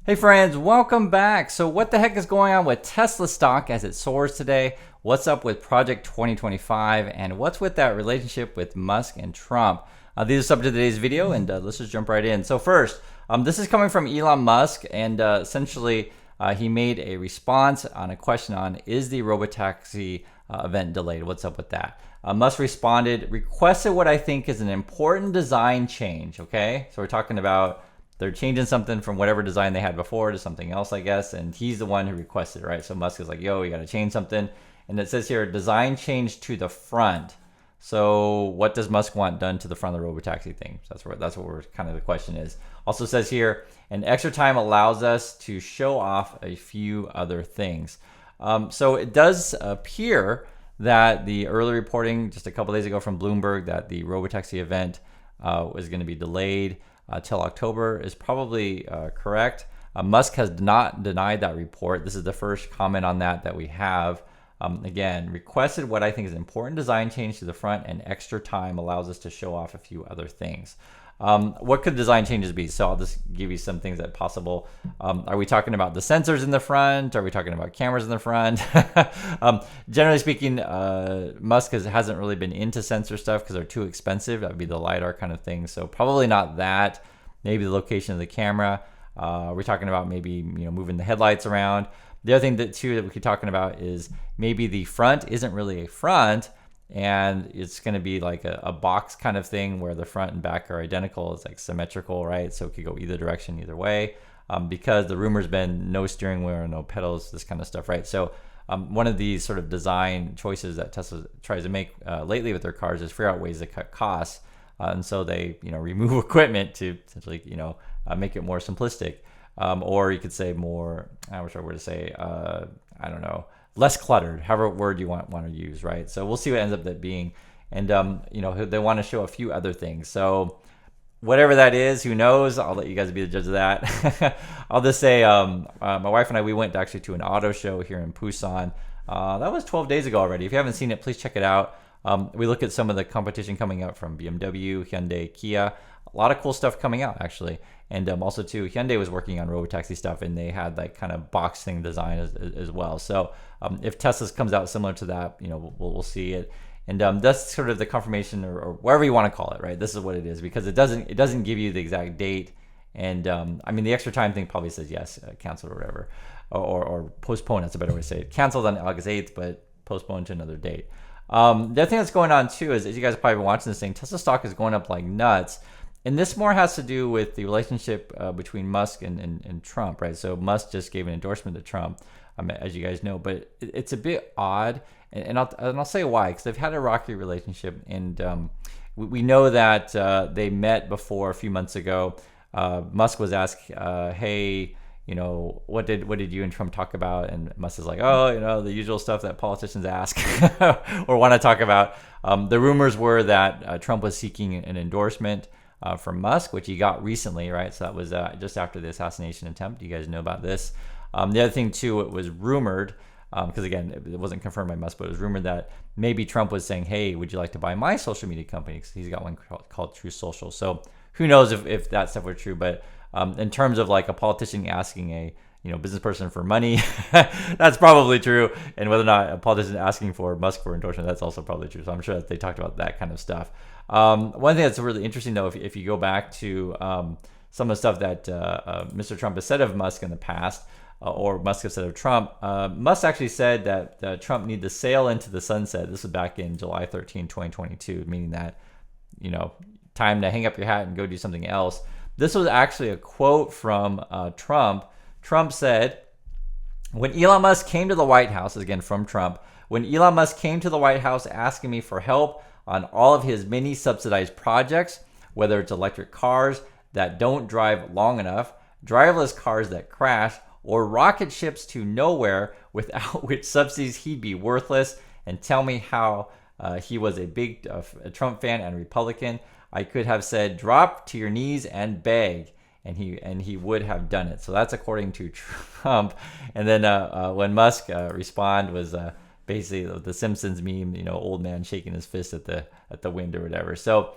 Hey friends, welcome back. So what the heck is going on with Tesla stock as it soars today? What's up with Project 2025? And what's with that relationship with Musk and Trump? These are subject of today's video, and let's just jump right in. So first, this is coming from Elon Musk, and essentially he made a response on a question on, is the Robotaxi event delayed? What's up with that? Musk responded, requested what I think is an important design change, okay? So we're talking about they're changing something from whatever design they had before to something else, I guess, and he's the one who requested it, right? So Musk is like, yo, you got to change something. And it says here, design change to the front. So what does Musk want done to the front of the Robotaxi thing? So that's what we're kind of the question is. Also says here, an extra time allows us to show off a few other things. So it does appear that the early reporting just a couple days ago from Bloomberg that the Robotaxi event was going to be delayed till October is probably correct. Musk has not denied that report. This is the first comment on that we have. Again, requested what I think is an important design change to the front, and extra time allows us to show off a few other things. What could design changes be? So I'll just give you some things that possible. Are we talking about the sensors in the front? Are we talking about cameras in the front? Generally speaking, Musk hasn't really been into sensor stuff because they're too expensive. That would be the LiDAR kind of thing. So probably not that. Maybe the location of the camera. We're talking about maybe moving the headlights around. The other thing that we could be talking about is maybe the front isn't really a front, and it's going to be like a box kind of thing where the front and back are identical. It's like symmetrical, right? So it could go either direction, either way, because the rumor's been no steering wheel, no pedals, this kind of stuff, right? So one of these sort of design choices that Tesla tries to make lately with their cars is figure out ways to cut costs. And so they remove equipment to essentially make it more simplistic. Or you could say more, I wish I were to say, I don't know, less cluttered, however word you want to use, right? So we'll see what ends up that being. And, they want to show a few other things. So whatever that is, who knows? I'll let you guys be the judge of that. I'll just say my wife and I, we went actually to an auto show here in Busan. That was 12 days ago already. If you haven't seen it, please check it out. We look at some of the competition coming out from BMW, Hyundai, Kia. A lot of cool stuff coming out, actually. And also, too, Hyundai was working on Robotaxi stuff, and they had like kind of box thing design as well. So if Tesla's comes out similar to that, we'll see it. And that's sort of the confirmation or whatever you want to call it, right? This is what it is, because it doesn't give you the exact date. And I mean, the extra time thing probably says yes, canceled or whatever, or postponed. That's a better way to say it. Canceled on August 8th, but postponed to another date. The other thing that's going on too is, as you guys are probably watching this thing, Tesla stock is going up like nuts. And this more has to do with the relationship between Musk and Trump, right? So Musk just gave an endorsement to Trump, as you guys know, but it's a bit odd. And I'll say why, because they've had a rocky relationship. And we know that they met before a few months ago. Musk was asked, hey, what did you and Trump talk about? And Musk is like, oh, the usual stuff that politicians ask or want to talk about. The rumors were that Trump was seeking an endorsement from Musk, which he got recently, right? So that was just after the assassination attempt. You guys know about this. The other thing too, it was rumored, because again, it wasn't confirmed by Musk, but it was rumored that maybe Trump was saying, hey, would you like to buy my social media company? Because he's got one called True Social. So who knows if that stuff were true, but in terms of like a politician asking a business person for money, that's probably true. And whether or not a politician asking for Musk for endorsement, that's also probably true. So I'm sure that they talked about that kind of stuff. One thing that's really interesting though, if you go back to some of the stuff that Mr. Trump has said of Musk in the past, or Musk has said of Trump, Musk actually said that Trump needed to sail into the sunset. This was back in July 13, 2022, meaning that, time to hang up your hat and go do something else. This was actually a quote from Trump. Trump said, when Elon Musk came to the White House, again from Trump, when Elon Musk came to the White House asking me for help on all of his many subsidized projects, whether it's electric cars that don't drive long enough, driverless cars that crash, or rocket ships to nowhere without which subsidies he'd be worthless, and tell me how he was a big Trump fan and Republican, I could have said, drop to your knees and beg. And he would have done it. So that's according to Trump. And then when Musk responded was basically the Simpsons meme, old man shaking his fist at the wind or whatever. So,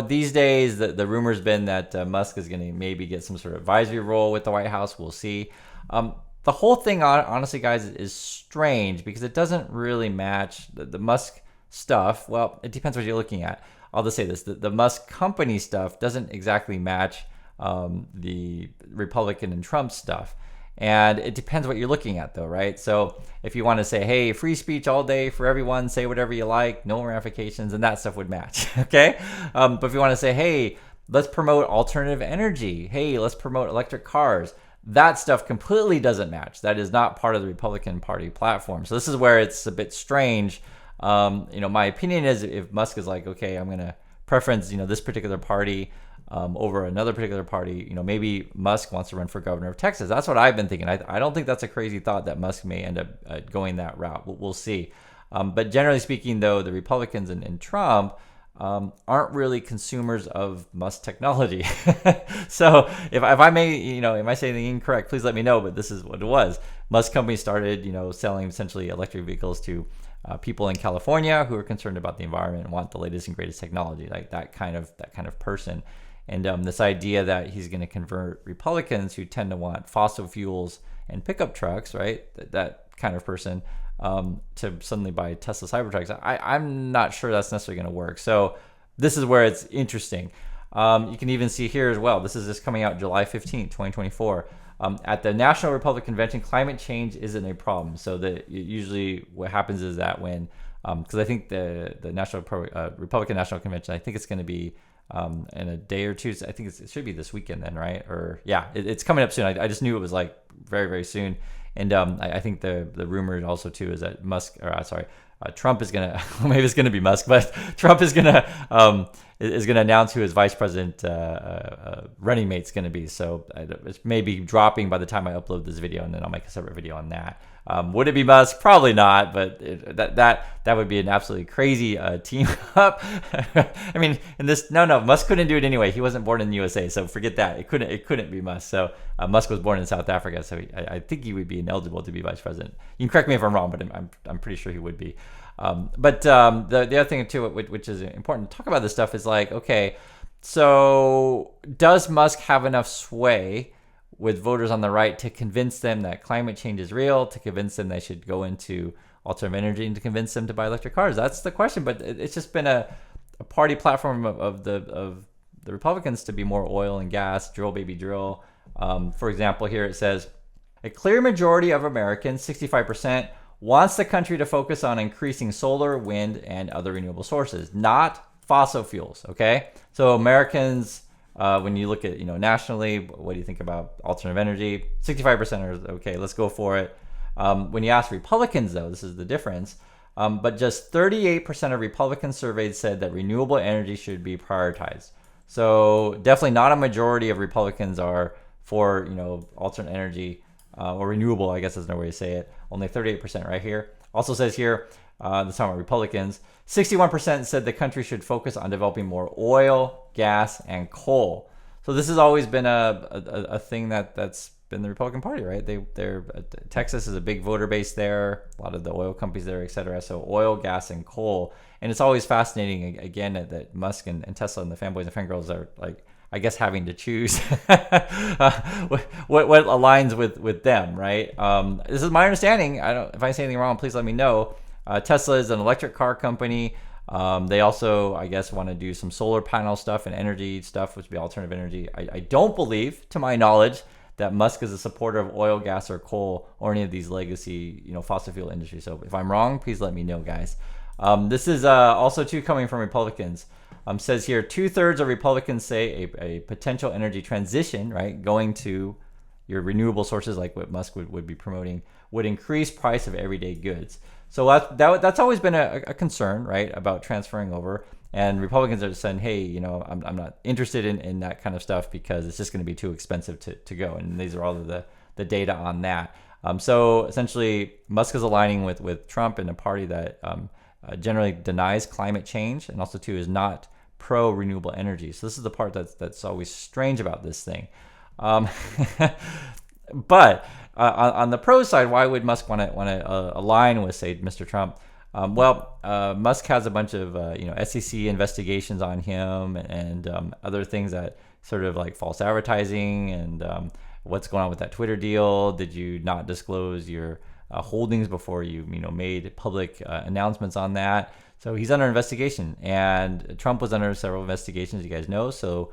these days the rumor's been that Musk is going to maybe get some sort of advisory role with the White House. We'll see. The whole thing, honestly, guys, is strange because it doesn't really match the Musk stuff. Well, it depends what you're looking at. I'll just say this: the Musk company stuff doesn't exactly match the Republican and Trump stuff. And it depends what you're looking at, though, right? So if you want to say, hey, free speech all day for everyone, say whatever you like, no ramifications, and that stuff would match, okay? But if you want to say, hey, let's promote alternative energy, hey, let's promote electric cars, that stuff completely doesn't match. That is not part of the Republican Party platform. So this is where it's a bit strange. My opinion is if Musk is like, okay, I'm going to preference, this particular party over another particular party, maybe Musk wants to run for governor of Texas. That's what I've been thinking. I don't think that's a crazy thought that Musk may end up going that route. We'll see. But generally speaking, though, the Republicans and Trump aren't really consumers of Musk technology. So if I may, am I saying anything incorrect, please let me know. But this is what it was. Musk company started, selling essentially electric vehicles to people in California who are concerned about the environment and want the latest and greatest technology, like that kind of person. And this idea that he's going to convert Republicans who tend to want fossil fuels and pickup trucks, right? That kind of person to suddenly buy Tesla Cybertrucks. I'm not sure that's necessarily going to work. So this is where it's interesting. You can even see here as well. This is just coming out July 15th, 2024. At the National Republican Convention, climate change isn't a problem. So usually what happens is that when, because I think the National Republican National Convention, I think it's going to be in a day or two. I think it should be this weekend then, right? Or yeah, it's coming up soon. I just knew it was like very, very soon. And I think the rumor also too is that Trump is gonna maybe it's gonna be Musk, but Trump is gonna announce who his vice president running mate's gonna be. So it's maybe dropping by the time I upload this video, and then I'll make a separate video on that. Would it be Musk? Probably not, but that would be an absolutely crazy team up. I mean, no, Musk couldn't do it anyway. He wasn't born in the USA, so forget that. It couldn't be Musk. So Musk was born in South Africa, so I think he would be ineligible to be vice president. You can correct me if I'm wrong, but I'm pretty sure he would be. But the other thing too, which is important to talk about this stuff, is like, okay, so does Musk have enough sway with voters on the right to convince them that climate change is real, to convince them they should go into alternative energy, and to convince them to buy electric cars? That's the question. But it's just been a party platform of the Republicans to be more oil and gas, drill baby drill. For example, here it says, a clear majority of Americans, 65%, wants the country to focus on increasing solar, wind, and other renewable sources, not fossil fuels. Okay, so Americans, when you look at nationally, what do you think about alternative energy? 65% are okay. Let's go for it. When you ask Republicans, though, this is the difference. But just 38% of Republicans surveyed said that renewable energy should be prioritized. So definitely not a majority of Republicans are for alternate energy or renewable. I guess is no way to say it. Only 38% right here. Also says here, this time about Republicans, 61% said the country should focus on developing more oil, gas, and coal. So this has always been a thing that's been the Republican Party, right? Texas is a big voter base there, a lot of the oil companies there, et cetera. So oil, gas, and coal. And it's always fascinating, again, that Musk and Tesla and the fanboys and fangirls are like, I guess, having to choose what aligns with them, right? This is my understanding. If I say anything wrong, please let me know. Tesla is an electric car company. They also, I guess, want to do some solar panel stuff and energy stuff, which would be alternative energy. I don't believe, to my knowledge, that Musk is a supporter of oil, gas, or coal, or any of these legacy, fossil fuel industries. So if I'm wrong, please let me know, guys. This is also too coming from Republicans. Says here, 2/3 of Republicans say a potential energy transition, right, going to your renewable sources like what Musk would be promoting, would increase price of everyday goods. So that's always been a concern, right, about transferring over. And Republicans are just saying, hey, I'm not interested in that kind of stuff because it's just going to be too expensive to go. And these are all of the data on that. So essentially, Musk is aligning with Trump and a party that generally denies climate change, and also too is not pro renewable energy. So this is the part that's always strange about this thing. But on the pro side, why would Musk want to align with, say, Mr. Trump? Musk has a bunch of SEC investigations on him and other things that sort of like false advertising and what's going on with that Twitter deal. Did you not disclose your holdings before you made public announcements on that? So he's under investigation, and Trump was under several investigations, you guys know. So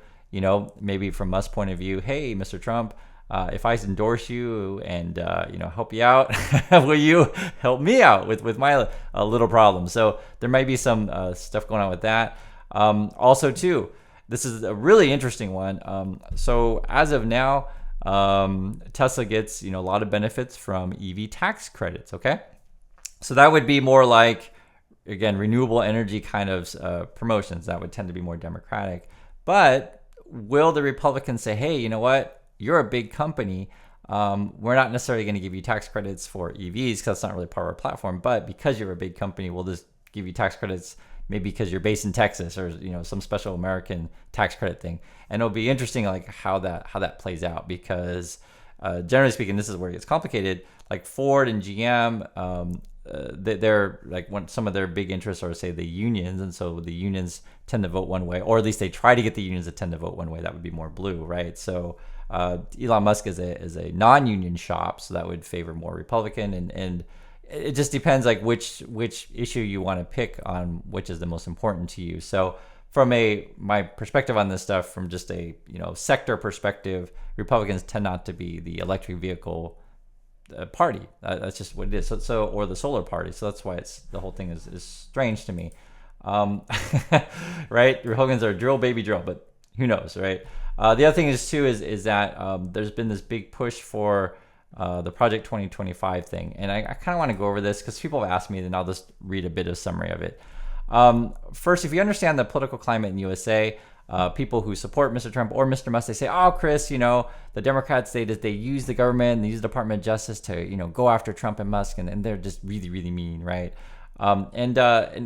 maybe from Musk's point of view, hey, Mr. Trump, if I endorse you and help you out, will you help me out with my little problem? So there might be some stuff going on with that. Also, too, this is a really interesting one. So as of now, Tesla gets a lot of benefits from EV tax credits. Okay, so that would be more like, again, renewable energy kind of promotions. That would tend to be more democratic. But will the Republicans say, hey, you know what? You're a big company. We're not necessarily going to give you tax credits for EVs because that's not really part of our platform. But because you're a big company, we'll just give you tax credits, maybe because you're based in Texas or some special American tax credit thing. And it'll be interesting, like how that plays out, because generally speaking, this is where it gets complicated. Like Ford and GM, they're like some of their big interests are, say, the unions, and so the unions tend to vote one way, or at least they try to get the unions to tend to vote one way. That would be more blue, right? So Elon Musk is a non-union shop, so that would favor more Republican, and it just depends like which issue you want to pick on, which is the most important to you. So from my perspective on this stuff, from just a sector perspective, Republicans tend not to be the electric vehicle party. That's just what it is. So or the solar party. So that's why the whole thing is strange to me. Right? Republicans are drill baby drill, but who knows, right? The other thing is that there's been this big push for the Project 2025 thing, and I kind of want to go over this because people have asked me, and I'll just read a bit of summary of it. First, if you understand the political climate in USA, people who support Mr. Trump or Mr. Musk, they say, "Oh, Chris, the Democrats they use the government, they use the Department of Justice to go after Trump and Musk, and they're just really really mean, right?" And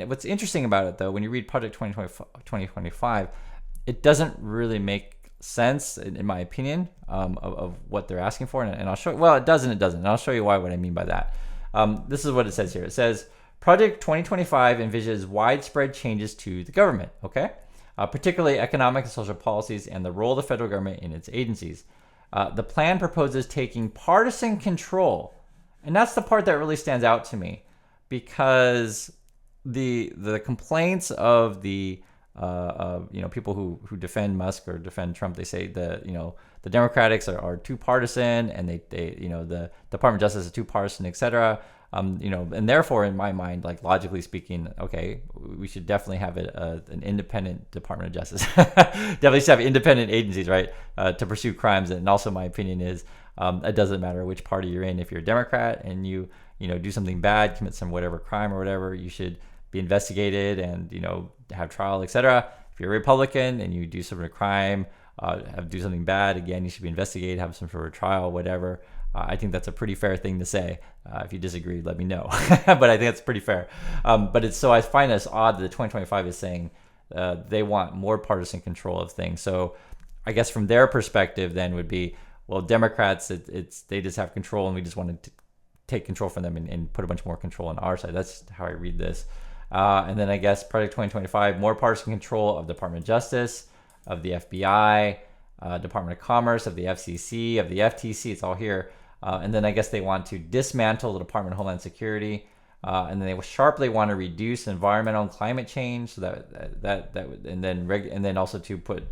what's interesting about it, though, when you read Project 2025, it doesn't really make sense, in my opinion, of what they're asking for, and I'll show you. Well, it does and it doesn't, and I'll show you what I mean by that. This is what it says here. It says Project 2025 envisions widespread changes to the government, okay? Particularly economic and social policies and the role of the federal government in its agencies. The plan proposes taking partisan control, and that's the part that really stands out to me, because the complaints of the people who defend Musk or defend Trump, they say the Democrats are too partisan, and they the Department of Justice is too partisan, etc. And therefore, in my mind, like logically speaking, okay, we should definitely have an independent Department of Justice. Definitely should have independent agencies, right, to pursue crimes. And also, my opinion is it doesn't matter which party you're in. If you're a Democrat and you do something bad, commit some whatever crime or whatever, you should be investigated and have trial, etc. If you're a Republican and you do some sort of crime, do something bad, again, you should be investigated, have some sort of trial, whatever. I think that's a pretty fair thing to say. If you disagree, let me know. But I think that's pretty fair. But I find this odd that the 2025 is saying they want more partisan control of things. So I guess from their perspective then would be, well, Democrats, they just have control, and we just want to take control from them and put a bunch more control on our side. That's how I read this. And then I guess Project 2025, more partisan control of the Department of Justice, of the FBI, Department of Commerce, of the FCC, of the FTC. It's all here. And then I guess they want to dismantle the Department of Homeland Security, and then they sharply want to reduce environmental and climate change. So that would, and then also to put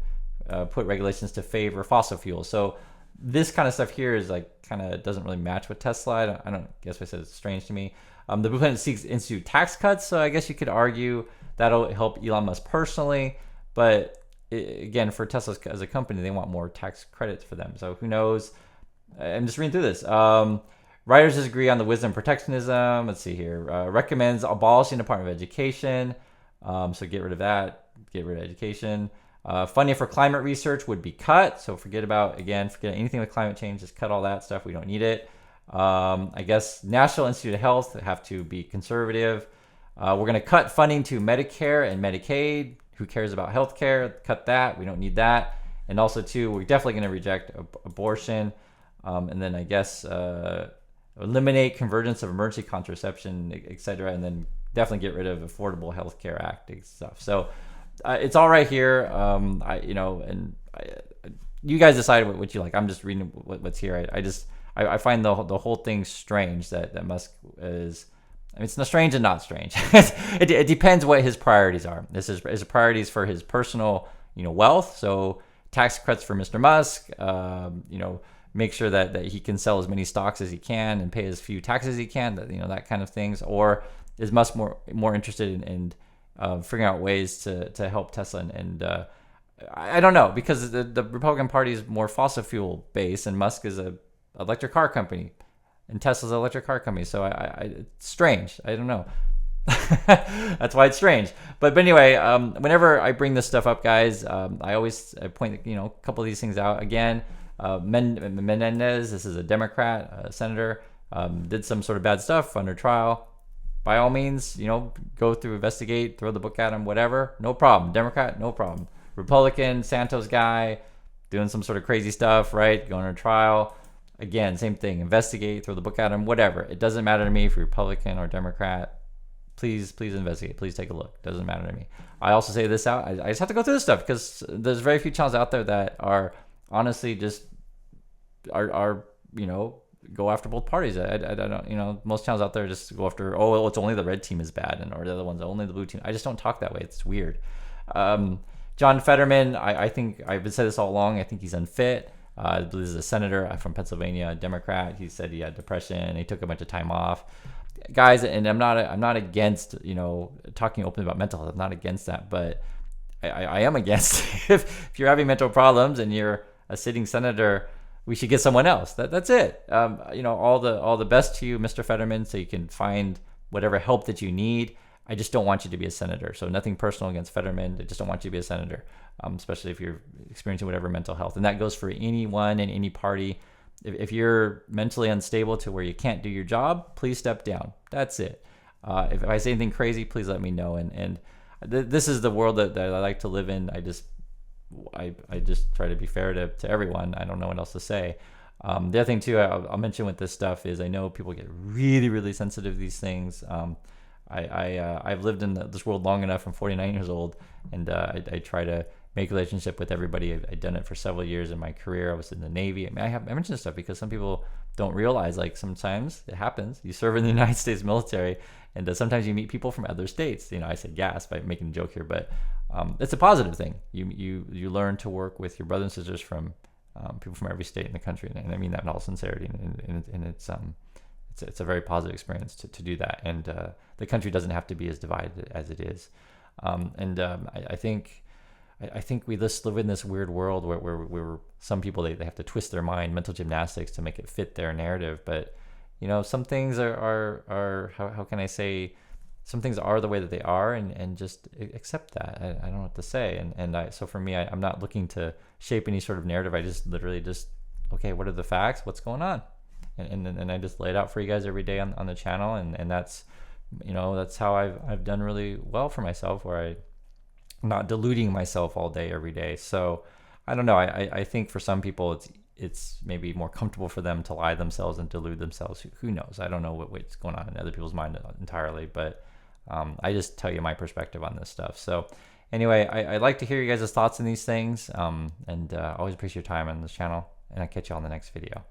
regulations to favor fossil fuels. So this kind of stuff here is like kind of doesn't really match with Tesla. I don't guess what I said it's strange to me. The blueprint seeks to institute tax cuts, so I guess you could argue that'll help Elon Musk personally. But again, for Tesla as a company, they want more tax credits for them. So who knows? I'm just reading through this. Writers disagree on the wisdom of protectionism. Let's see here. Recommends abolishing the Department of Education. So get rid of that. Get rid of education. Funding for climate research would be cut. So forget anything with climate change. Just cut all that stuff. We don't need it. I guess National Institute of Health have to be conservative. We're going to cut funding to Medicare and Medicaid. Who cares about healthcare? Cut that. We don't need that. And also, too, we're definitely going to reject abortion. and then I guess eliminate convergence of emergency contraception, etc., and then definitely get rid of Affordable Health Care Act and stuff. So it's all right here. You guys decide what you like. I'm just reading what's here. I find the whole thing strange that Musk is. I mean, it's not strange and not strange. It depends what his priorities are. This is his priorities for his personal, wealth. So tax cuts for Mr. Musk. Make sure that he can sell as many stocks as he can and pay as few taxes as he can. That kind of things. Or is Musk more interested in figuring out ways to help Tesla and I don't know, because the Republican Party is more fossil fuel based and Musk is a electric car company and Tesla's an electric car company. So it's strange. I don't know. That's why it's strange. But anyway, whenever I bring this stuff up, guys, I always point a couple of these things out. Again, Menendez, this is a Democrat senator, did some sort of bad stuff under trial. By all means, go through, investigate, throw the book at him, whatever. No problem. Democrat, no problem. Republican, Santos guy, doing some sort of crazy stuff, right? Going to trial. Again, same thing. Investigate, throw the book at him, whatever. It doesn't matter to me if you're Republican or Democrat. Please investigate. Please take a look. Doesn't matter to me. I also say this out. I just have to go through this stuff because there's very few channels out there that are honestly just are go after both parties. I don't, most channels out there just go after, it's only the red team is bad, or the other one's only the blue team. I just don't talk that way. It's weird. John Fetterman, I think I've said this all along. I think he's unfit. I believe he's a senator from Pennsylvania, a Democrat. He said he had depression. He took a bunch of time off. Guys, and I'm not against talking openly about mental health. I'm not against that, but I am against if you're having mental problems and you're a sitting senator, we should get someone else. That's it. All the best to you, Mr. Fetterman, so you can find whatever help that you need. I just don't want you to be a senator. So nothing personal against Fetterman. I just don't want you to be a senator, especially if you're experiencing whatever mental health. And that goes for anyone in any party. If you're mentally unstable to where you can't do your job, please step down. That's it. If I say anything crazy, please let me know. And this is the world that I like to live in. I just try to be fair to everyone. I don't know what else to say. The other thing too, I'll mention with this stuff is I know people get really, really sensitive to these things. I've lived in this world long enough. I'm 49 years old, and I try to make a relationship with everybody. I've done it for several years in my career. I was in the Navy. I mean, I mention this stuff because some people don't realize, like, sometimes it happens. You serve in the United States military, and sometimes you meet people from other states. I say gas by making a joke here, but it's a positive thing. You learn to work with your brothers and sisters from people from every state in the country, and I mean that in all sincerity. And it's a very positive experience to do that, and the country doesn't have to be as divided as it is. I think we just live in this weird world where some people they have to twist their mind, mental gymnastics, to make it fit their narrative. But some things are how can I say, some things are the way that they are, and just accept that. I don't know what to say. So for me, I'm not looking to shape any sort of narrative. I just literally okay, what are the facts? What's going on? And I just lay it out for you guys every day on the channel, and that's how I've done really well for myself, where I'm not deluding myself all day every day. So I don't know. I think for some people it's maybe more comfortable for them to lie themselves and delude themselves. Who knows? I don't know what's going on in other people's mind entirely, but I just tell you my perspective on this stuff. So anyway, I'd like to hear you guys' thoughts on these things, and always appreciate your time on this channel, and I'll catch you on the next video.